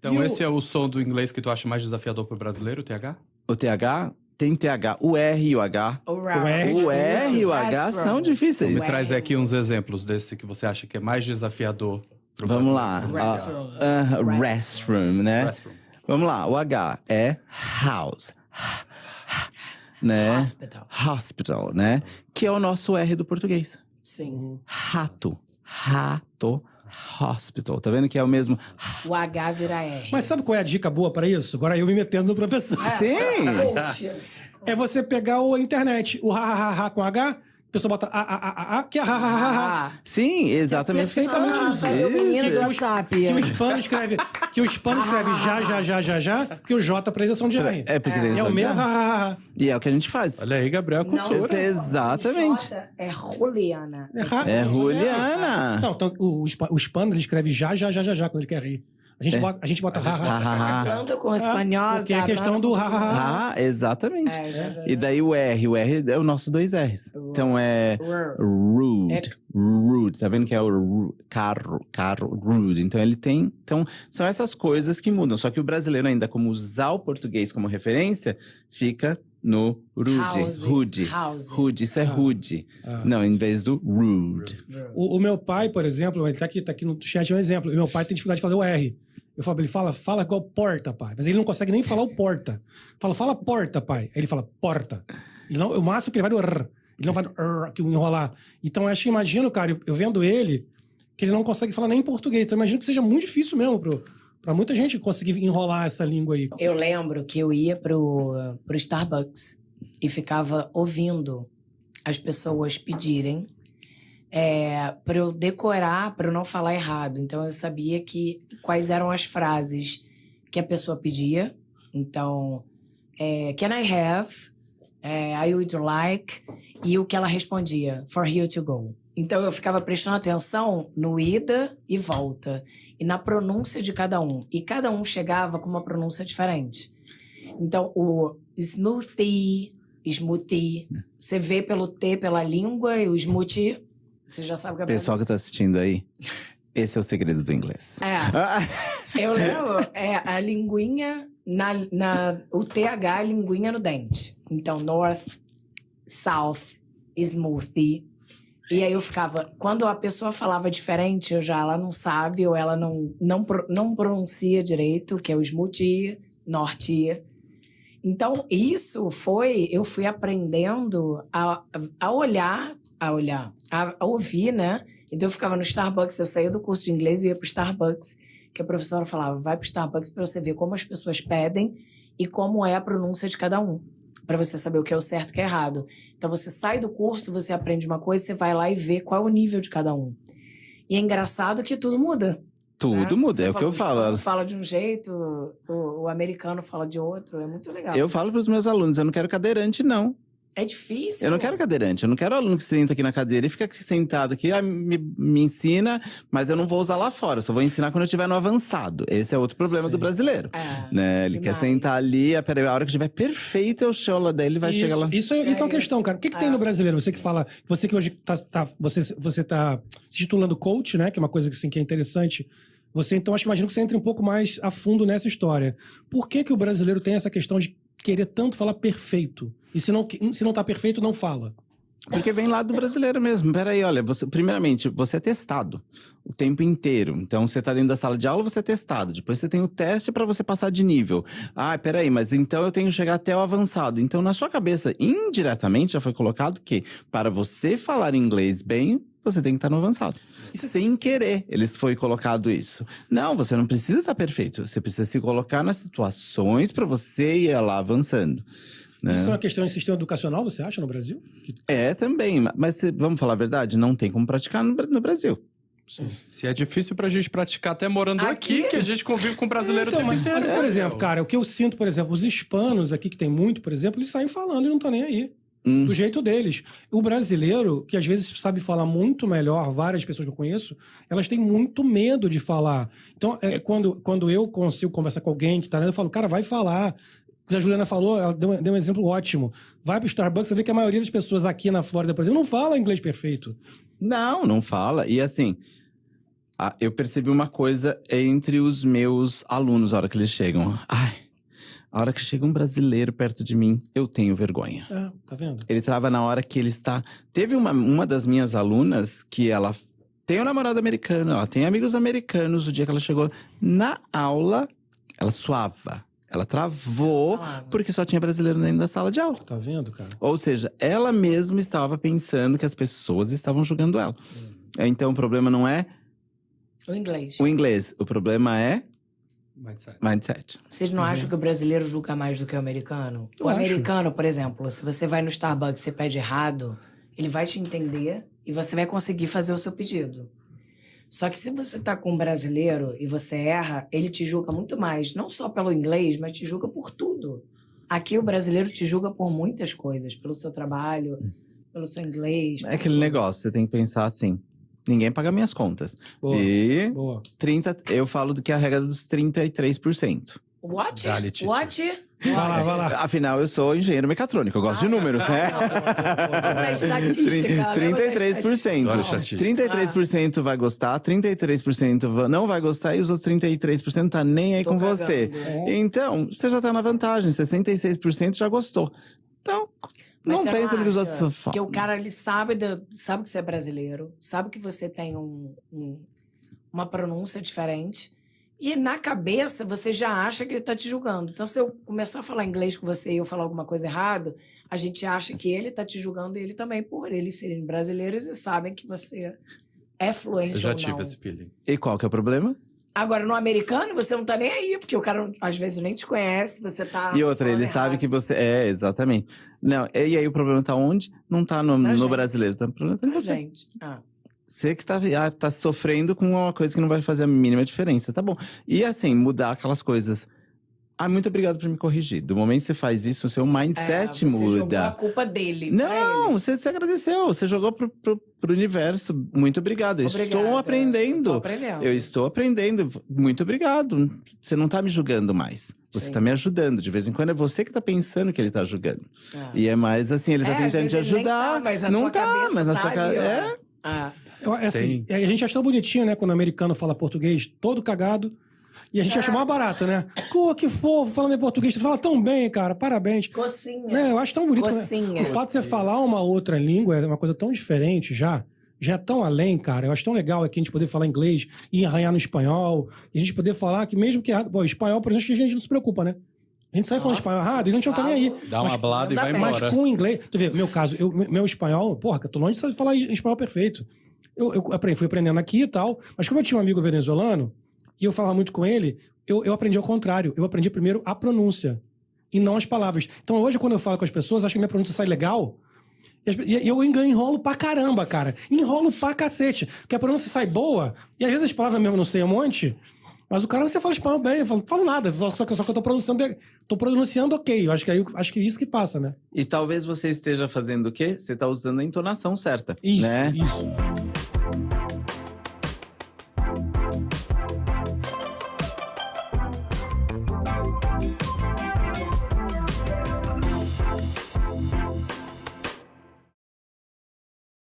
Então esse é o som do inglês que tu acha mais desafiador pro brasileiro, o TH? O TH, tem TH, o R e o H. O R. O R e o H são difíceis. Me traz aqui uns exemplos desse que você acha que é mais desafiador pro Vamos brasileiro. lá. Restroom, né? Restroom. Vamos lá, o H é house. Né? Hospital, né? Que é o nosso R do português. Sim. Rato. Hospital. Tá vendo que é o mesmo? O H vira R. Mas sabe qual é a dica boa pra isso? Agora eu me metendo no professor. Sim! É você pegar a internet, o ha com H, a pessoa bota a, que é ha. Sim, exatamente. Perfeitamente isso. Cadê o menino do WhatsApp? Que o hispano escreve já, porque o J pra eles é som de R. É porque tem É o mesmo ha. E é o que a gente faz. Olha aí, Gabriel, cultura. Exatamente. É Juliana. É Juliana. Não, então o hispano ele escreve já quando ele quer rir. A gente bota ha. Falando com o espanhol. Porque é a questão do ha. Exatamente. E daí o R é o nosso 2 R's. Então é rude. Tá vendo que é o carro, rude. Então ele tem... Então são essas coisas que mudam. Só que o brasileiro ainda, como usar o português como referência, fica no rude. Rude, isso é rude. Não, em vez do rude. O meu pai, por exemplo, ele tá aqui no chat, é um exemplo. O meu pai tem dificuldade de fazer o R. Eu falo, ele fala igual porta, pai. Mas ele não consegue nem falar o porta. Fala porta, pai. Aí ele fala porta. O máximo que ele vai do R. Ele não vai do R, que enrolar. Então, eu acho que imagino, cara, eu vendo ele, que ele não consegue falar nem em português. Então, eu imagino que seja muito difícil mesmo pra muita gente conseguir enrolar essa língua aí. Eu lembro que eu ia pro Starbucks e ficava ouvindo as pessoas pedirem para eu decorar, para eu não falar errado. Então, eu sabia quais eram as frases que a pessoa pedia. Então, can I have? I would like. E o que ela respondia, for you to go. Então, eu ficava prestando atenção no ida e volta. E na pronúncia de cada um. E cada um chegava com uma pronúncia diferente. Então, o smoothie, você vê pelo T, pela língua, e o smoothie, você já sabe o que é. Pessoal que tá assistindo aí, esse é o segredo do inglês. Eu lembro, a linguinha, o TH, a linguinha no dente. Então, north, south, smoothie. E aí eu ficava... Quando a pessoa falava diferente, ela não sabe, ou ela não pronuncia direito, que é o smoothie, norte. Então, eu fui aprendendo a olhar, a ouvir, né? Então, eu ficava no Starbucks, eu saía do curso de inglês e ia pro Starbucks, que a professora falava, vai pro Starbucks pra você ver como as pessoas pedem e como é a pronúncia de cada um, pra você saber o que é o certo e o que é errado. Então, você sai do curso, você aprende uma coisa, você vai lá e vê qual é o nível de cada um. E é engraçado que tudo muda. Tudo muda, é o que eu falo. Fala de um jeito, o americano fala de outro, é muito legal. Eu falo pros meus alunos, eu não quero cadeirante, não. É difícil. Eu não quero cadeirante, eu não quero aluno que senta aqui na cadeira e fica aqui sentado aqui, me ensina, mas eu não vou usar lá fora, só vou ensinar quando eu estiver no avançado. Esse é outro problema do brasileiro. Né? Ele quer sentar ali, a hora que estiver perfeito, eu show lá dele, vai chegar lá. Isso é uma questão, cara. O que tem no brasileiro? Você que fala, você que hoje você tá se titulando coach, né? Que é uma coisa assim, que é interessante. Você, então, imagino que você entre um pouco mais a fundo nessa história. Por que o brasileiro tem essa questão de querer tanto falar perfeito? E se não tá perfeito, não fala. Porque vem lá do brasileiro mesmo. Peraí, olha, primeiramente, você é testado o tempo inteiro. Então, você tá dentro da sala de aula, você é testado. Depois você tem o teste para você passar de nível. Peraí, mas então eu tenho que chegar até o avançado. Então, na sua cabeça, indiretamente, já foi colocado que para você falar inglês bem, você tem que estar no avançado. Sem querer, foi colocado isso. Não, você não precisa estar perfeito. Você precisa se colocar nas situações para você ir lá avançando. Né? Isso é uma questão de sistema educacional, você acha, no Brasil? É, também. Mas vamos falar a verdade, não tem como praticar no Brasil. Sim. Se é difícil pra gente praticar até morando aqui que a gente convive com brasileiro o tempo inteiro. Mas, por exemplo, cara, o que eu sinto, por exemplo, os hispanos aqui, que tem muito, por exemplo, eles saem falando e não estão nem aí. Do jeito deles. O brasileiro, que às vezes sabe falar muito melhor, várias pessoas que eu conheço, elas têm muito medo de falar. Então, quando eu consigo conversar com alguém que tá lendo, eu falo, cara, vai falar. A Juliana falou, ela deu um exemplo ótimo. Vai pro Starbucks, você vê que a maioria das pessoas aqui na Flórida, por exemplo, não fala inglês perfeito. Não fala. E assim, Eu percebi uma coisa entre os meus alunos, a hora que eles chegam. Ai, a hora que chega um brasileiro perto de mim, eu tenho vergonha. Tá vendo? Ele trava na hora que ele está... Teve uma das minhas alunas que ela tem um namorado americano, ela tem amigos americanos. O dia que ela chegou na aula, ela suava. Ela travou porque só tinha brasileiro dentro da sala de aula. Tá vendo, cara? Ou seja, ela mesma estava pensando que as pessoas estavam julgando ela. Então, o problema não é O inglês. o inglês. O problema é Mindset. mindset. Vocês não acham que o brasileiro julga mais do que o americano? Eu O acho. americano, por exemplo, se você vai no Starbucks e você pede errado, ele vai te entender e você vai conseguir fazer o seu pedido. Só que se você tá com um brasileiro e você erra, ele te julga muito mais. Não só pelo inglês, mas te julga por tudo. Aqui o brasileiro te julga por muitas coisas. Pelo seu trabalho, pelo seu inglês. É aquele negócio, você tem que pensar assim. Ninguém paga minhas contas. Boa. E Boa. 30, eu falo do que é a regra dos 33%. What? Dale, Titi. What? Vai lá, vai lá. Afinal, eu sou engenheiro mecatrônico, eu gosto de números, né? Da estatística. 33%. Adoro estatística. 33% vai gostar, 33% não vai gostar e os outros 33% tá nem aí Tô com você. cagando. Então, você já tá na vantagem, 66% já gostou. Então, Mas não você pensa no que os outros acha falam. que o cara, ele sabe que você é brasileiro, sabe que você tem uma pronúncia diferente, e na cabeça você já acha que ele tá te julgando. Então, se eu começar a falar inglês com você e eu falar alguma coisa errado, a gente acha que ele tá te julgando e ele também, por eles serem brasileiros e sabem que você é fluente Eu já ou tive não. esse feeling. E qual que é o problema? Agora, no americano, você não tá nem aí, porque o cara, às vezes, nem te conhece, você tá E outra, falando ele sabe errado. que você... É, exatamente. Não, e aí o problema tá onde? Não tá no Na gente. brasileiro, tá, o problema tá em você. Gente, Você que tá sofrendo com uma coisa que não vai fazer a mínima diferença, tá bom. E assim, mudar aquelas coisas. Muito obrigado por me corrigir. Do momento que você faz isso, o seu mindset você jogou a muda. culpa dele pra Não, ele. você agradeceu, você jogou pro universo. Muito obrigado. Eu Estou Obrigada. aprendendo. Tô aprendendo. Eu estou aprendendo. Muito obrigado. Você não tá me julgando mais. Você Sim. tá me ajudando. De vez em quando é você que tá pensando que ele tá julgando. Ah. E é mais assim, ele tá às tentando te vezes ele nem ajudar. tá, mas a não tua tá, cabeça mas na tá sua ali, cabeça. ó. Ah. Assim, a gente acha tão bonitinho, né? Quando o americano fala português todo cagado. E a gente acha mais barato, né? Pô, que fofo, falando em português. Tu fala tão bem, cara. Parabéns. Cocinha. Né? Eu acho tão bonito. Né? Cocinha. O fato de você falar uma outra língua é uma coisa tão diferente já é tão além, cara. Eu acho tão legal aqui a gente poder falar inglês e arranhar no espanhol. E a gente poder falar que mesmo que errado... Pô, espanhol, por exemplo, a gente não se preocupa, né? A gente sai falando Nossa, espanhol errado e a gente não tá nem aí. Dá uma blada e vai manda bem. embora. Mas com o inglês... Tu vê, no meu caso, meu espanhol... Porra, que eu tô longe de saber falar espanhol perfeito. Eu fui aprendendo aqui e tal. Mas como eu tinha um amigo venezuelano e eu falava muito com ele, eu aprendi ao contrário. Eu aprendi primeiro a pronúncia e não as palavras. Então hoje, quando eu falo com as pessoas, acho que minha pronúncia sai legal. E eu enrolo pra caramba, cara. Enrolo pra cacete. Porque a pronúncia sai boa, e às vezes as palavras mesmo eu não sei um monte, mas o cara, você fala espanhol bem, eu falo nada, só que eu tô pronunciando ok. Eu acho que é isso que passa, né? E talvez você esteja fazendo o quê? Você tá usando a entonação certa, Isso, né? isso.